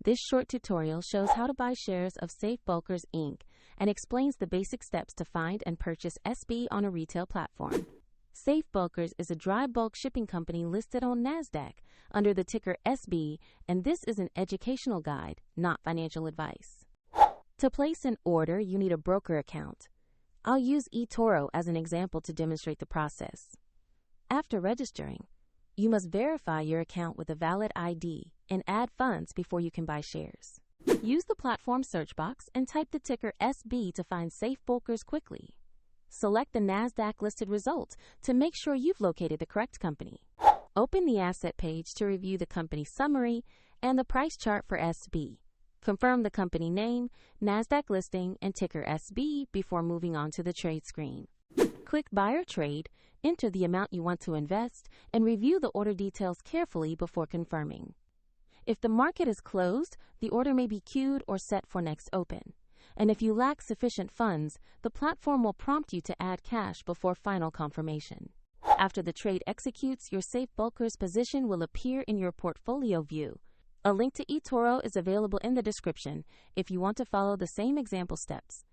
This short tutorial shows how to buy shares of Safe Bulkers Inc. and explains the basic steps to find and purchase SB on a retail platform. Safe Bulkers is a dry bulk shipping company listed on NASDAQ under the ticker SB, and this is an educational guide, not financial advice. To place an order, you need a broker account. I'll use eToro as an example to demonstrate the process. After registering, you must verify your account with a valid ID and add funds before you can buy shares. Use the platform search box and type the ticker SB to find Safe Bulkers quickly. Select the NASDAQ-listed result to make sure you've located the correct company. Open the asset page to review the company summary and the price chart for SB. Confirm the company name, NASDAQ listing, and ticker SB before moving on to the trade screen. Click Buy or Trade, enter the amount you want to invest, and review the order details carefully before confirming. If the market is closed, the order may be queued or set for next open. And if you lack sufficient funds, the platform will prompt you to add cash before final confirmation. After the trade executes, your Safe Bulkers position will appear in your portfolio view. A link to eToro is available in the description if you want to follow the same example steps.